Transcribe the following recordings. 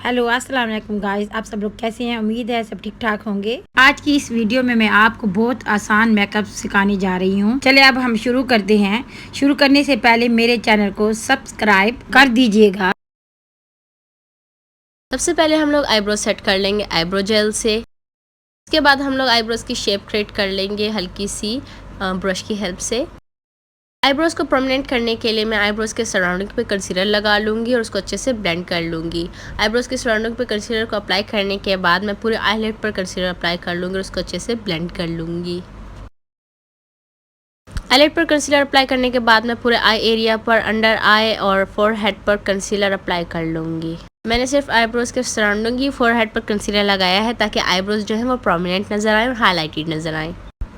Hello अस्सलाम वालेकुम guys, आप सब लोग कैसे हैं। उम्मीद है सब ठीक ठाक होंगे। आज की इस वीडियो में मैं आपको बहुत आसान मेकअप सिखाने जा रही हूँ। चले अब हम शुरू करते हैं। शुरू करने से पहले मेरे चैनल को सब्सक्राइब कर दीजिएगा। सबसे पहले हम लोग आईब्रो सेट कर लेंगे आईब्रो जेल से। उसके बाद हम लोग आईब्रोज की शेप क्रिएट कर लेंगे हल्की सी ब्रश की हेल्प से। आईब्रोज को परमानेंट करने के लिए मैं आईब्रोज के सराउंडिंग पे कंसीलर लगा लूँगी और उसको अच्छे से ब्लेंड कर लूँगी। आईब्रोज के सराउंडिंग पे कंसीलर को अप्लाई करने के बाद मैं पूरे आईलिड पर कंसीलर अप्लाई कर लूँगी और उसको अच्छे से ब्लेंड कर लूँगी। आईलिड पर कंसीलर अप्लाई करने के बाद मैं पूरे आई एरिया पर, अंडर आई और फोरहेड पर कंसीलर अप्लाई कर लूँगी। मैंने सिर्फ आईब्रोज के सराउंडिंग ही फोरहेड पर कंसीलर लगाया है ताकि आईब्रोज जो है वो प्रोमिनेंट नज़र आए और हाईलाइटेड नज़र आए।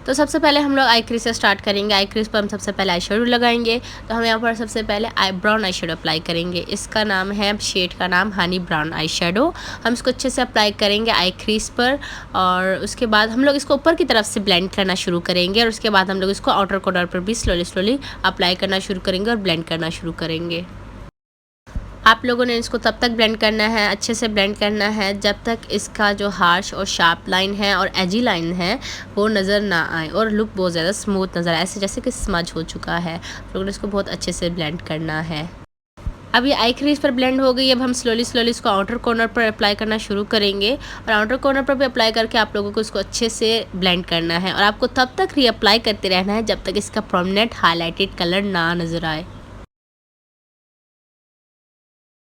तो सबसे पहले हम लोग आई क्रीज से स्टार्ट करेंगे। आई क्रीज पर हम सबसे पहले आई शेडो लगाएंगे। तो हम यहाँ पर सबसे पहले ब्राउन आई शेडो अप्लाई करेंगे। इसका नाम है, शेड का नाम हनी ब्राउन आई शेडो। हम इसको अच्छे से अप्लाई करेंगे आई क्रीज पर और उसके बाद हम लोग इसको ऊपर की तरफ से ब्लेंड करना शुरू करेंगे और उसके बाद हम लोग इसको आउटर कॉर्नर पर भी स्लोली अप्लाई करना शुरू करेंगे और ब्लेंड करना शुरू करेंगे। आप लोगों ने इसको तब तक ब्लेंड करना है, अच्छे से ब्लेंड करना है जब तक इसका जो हार्श और शार्प लाइन है और एजी लाइन है वो नज़र ना आए और लुक बहुत ज़्यादा स्मूथ नज़र आए, ऐसे जैसे कि स्मज हो चुका है। आप लोगों ने इसको बहुत अच्छे से ब्लेंड करना है। अब ये आई क्रीज पर ब्लेंड हो गई। अब हम स्लोली इसको आउटर कॉर्नर पर अप्लाई करना शुरू करेंगे और आउटर कॉर्नर पर भी अप्लाई करके आप लोगों को इसको अच्छे से ब्लेंड करना है और आपको तब तक रीअप्लाई करते रहना है जब तक इसका प्रोमिनेंट हाईलाइटेड कलर ना नज़र आए।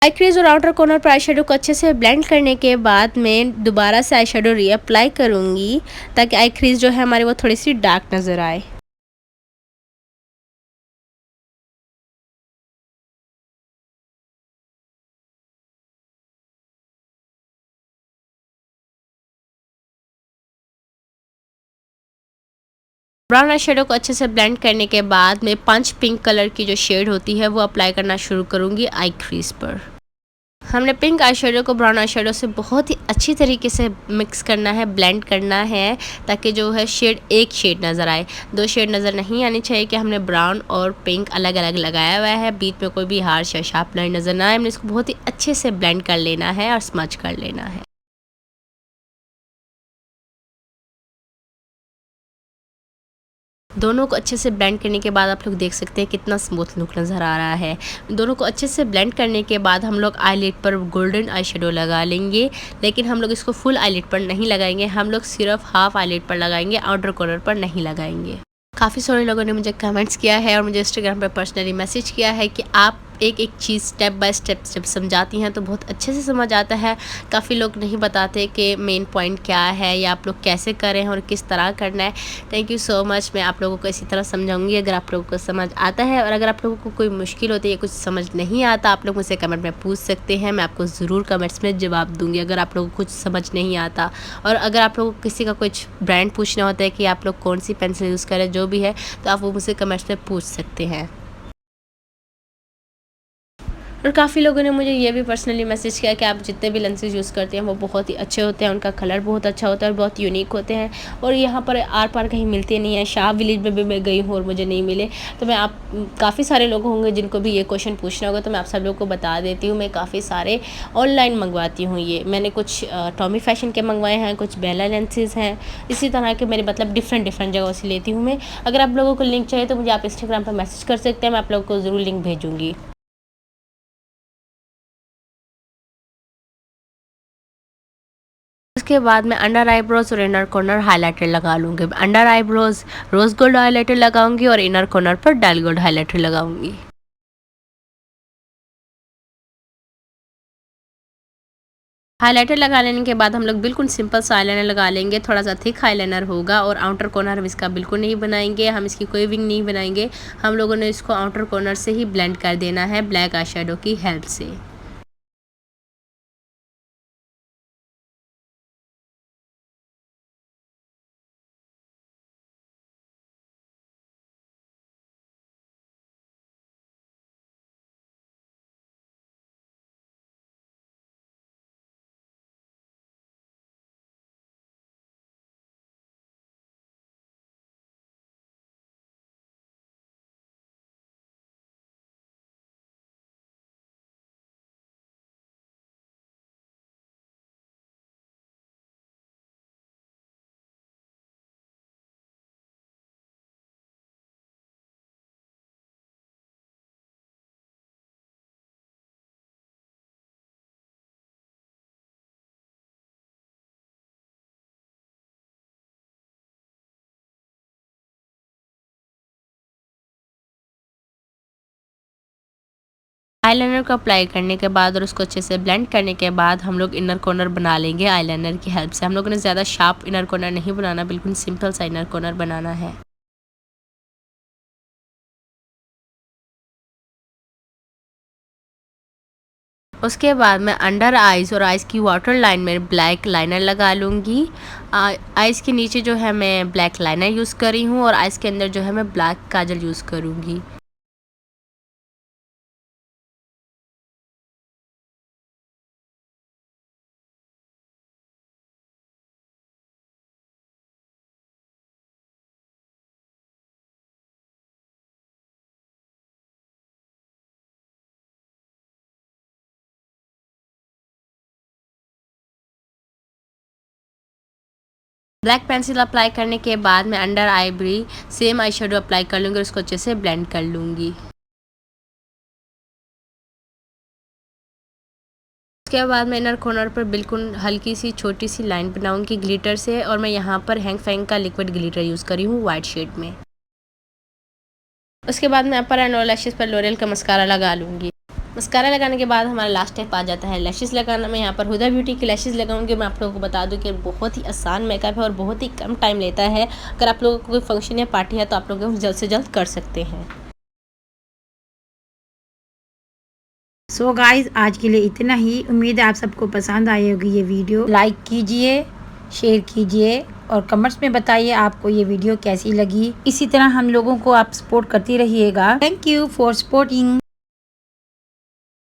आई क्रीज और आउटर कॉर्नर पर आई शेडो को अच्छे से ब्लेंड करने के बाद मैं दोबारा से आई शेडो रीअप्लाई करूँगी ताकि आई क्रीज जो है हमारी वो थोड़ी सी डार्क नज़र आए। ब्राउन आई शेडो को अच्छे से ब्लेंड करने के बाद मैं पंच पिंक कलर की जो शेड होती है वो अप्लाई करना शुरू करूँगी आई क्रीज पर। हमने पिंक आई शेडो को ब्राउन आई शेडो से बहुत ही अच्छी तरीके से मिक्स करना है, ब्लेंड करना है ताकि जो है शेड एक शेड नज़र आए। दो शेड नज़र नहीं आनी चाहिए कि हमने ब्राउन और पिंक अलग अलग लगाया हुआ है, बीच में कोई भी हार्श या शार्प लाइन नज़र ना आए। हमने इसको बहुत ही अच्छे से ब्लेंड कर लेना है और स्मच कर लेना है। दोनों को अच्छे से ब्लेंड करने के बाद आप लोग देख सकते हैं कितना स्मूथ लुक नज़र आ रहा है। दोनों को अच्छे से ब्लेंड करने के बाद हम लोग आईलिड पर गोल्डन आई शेडो लगा लेंगे, लेकिन हम लोग इसको फुल आईलिड पर नहीं लगाएंगे, हम लोग सिर्फ हाफ आईलिड पर लगाएंगे, आउटर कॉर्नर पर नहीं लगाएंगे। काफ़ी सारे लोगों ने मुझे कमेंट्स किया है और मुझे इंस्टाग्राम पर पर्सनली मैसेज किया है कि आप एक एक चीज़ स्टेप बाय स्टेप जब समझाती हैं तो बहुत अच्छे से समझ आता है। काफ़ी लोग नहीं बताते कि मेन पॉइंट क्या है या आप लोग कैसे करें और किस तरह करना है। Thank you so much. मैं आप लोगों को इसी तरह समझाऊंगी अगर आप लोगों को समझ आता है, और अगर आप लोगों को कोई मुश्किल होती है, कुछ समझ नहीं आता, आप लोग मुझसे कमेंट में पूछ सकते हैं। मैं आपको ज़रूर कमेंट्स में जवाब दूँगी अगर आप लोगों को कुछ समझ नहीं आता। और अगर आप लोगों को किसी का कुछ ब्रांड पूछना होता है कि आप लोग कौन सी पेंसिल यूज़ करें, जो भी है, तो आप वो मुझसे कमेंट्स में पूछ सकते हैं। और काफ़ी लोगों ने मुझे ये भी पर्सनली मैसेज किया कि आप जितने भी लेंसेज यूज़ करते हैं वो बहुत ही अच्छे होते हैं, उनका कलर बहुत अच्छा होता है और बहुत यूनिक होते हैं और यहाँ पर आर पार कहीं मिलते नहीं हैं। शाह विलेज में भी मैं गई हूँ और मुझे नहीं मिले। तो मैं आप काफ़ी सारे लोग होंगे जिनको भी ये क्वेश्चन पूछना होगा, तो मैं आप सब लोगों को बता देती हूँ। मैं काफ़ी सारे ऑनलाइन मंगवाती हूँ। ये मैंने कुछ टॉमी फैशन के मंगवाए हैं, कुछ बेला लेंसेज हैं, इसी तरह के मेरे मतलब डिफरेंट जगहों से लेती हूँ मैं। अगर आप लोगों को लिंक चाहिए तो मुझे आप इंस्टाग्राम पर मैसेज कर सकते हैं, मैं आप लोगों को ज़रूर लिंक भेजूँगी। उसके बाद मैं अंडर आईब्रोज और इनर कॉर्नर हाइलाइटर लगा लूँगी। Under eyebrows rose gold highlighter लगाऊंगी और इनर कॉर्नर पर डायल गोल्ड हाइलाइटर लगाऊंगी। हाइलाइटर लगा लेने के बाद हम लोग बिल्कुल सिंपल सा आईलाइनर लगा लेंगे। थोड़ा सा थिक आईलाइनर होगा और आउटर कॉर्नर हम इसका बिल्कुल नहीं बनाएंगे, हम इसकी कोई विंग नहीं बनाएंगे। हम लोगों ने इसको आउटर कॉर्नर से ही ब्लेंड कर देना है ब्लैक आई शेडो की हेल्प से। आईलाइनर को अप्लाई करने के बाद और उसको अच्छे से ब्लेंड करने के बाद हम लोग इनर कॉर्नर बना लेंगे आईलाइनर की हेल्प से। हम लोगों ने ज़्यादा शार्प इनर कॉर्नर नहीं बनाना, बिल्कुल सिंपल सा इनर कॉर्नर बनाना है। उसके बाद मैं अंडर आइज़ और आइज़ की वाटर लाइन में ब्लैक लाइनर लगा लूँगी। आइज़ के नीचे जो है मैं ब्लैक लाइनर यूज़ कर रही हूँ और आइज़ के अंदर जो है मैं ब्लैक काजल यूज़ करूँगी। ब्लैक पेंसिल अप्लाई करने के बाद मैं under eyebrow same eye shadow apply कर लूँगी और उसको अच्छे से ब्लेंड कर लूँगी। उसके बाद मैं इनर कॉर्नर पर बिल्कुल हल्की सी छोटी सी लाइन बनाऊँगी ग्लिटर से और मैं यहाँ पर हैंग फैंग का लिक्विड ग्लिटर यूज़ करी हूँ वाइट शेड में। उसके बाद मैं अपर एंड लोअर लैशेस पर लोरियल का मस्कारा लगा लूँगी। मस्कारा लगाने के बाद हमारा लास्ट स्टेप आ जाता है लैशेस लगाना। मैं यहाँ पर हुदा ब्यूटी की लैशेस लगाऊंगी। मैं आप लोगों को बता दूं कि बहुत ही आसान मेकअप है और बहुत ही कम टाइम लेता है। अगर आप लोगों को कोई फंक्शन या पार्टी है तो आप लोग जल्द से जल्द कर सकते हैं। सो गाइज आज के लिए इतना ही। उम्मीद है आप सबको पसंद आई होगी ये वीडियो। लाइक कीजिए, शेयर कीजिए और कमेंट्स में बताइए आपको ये वीडियो कैसी लगी। इसी तरह हम लोगों को आप सपोर्ट करती रहिएगा। Thank you for supporting.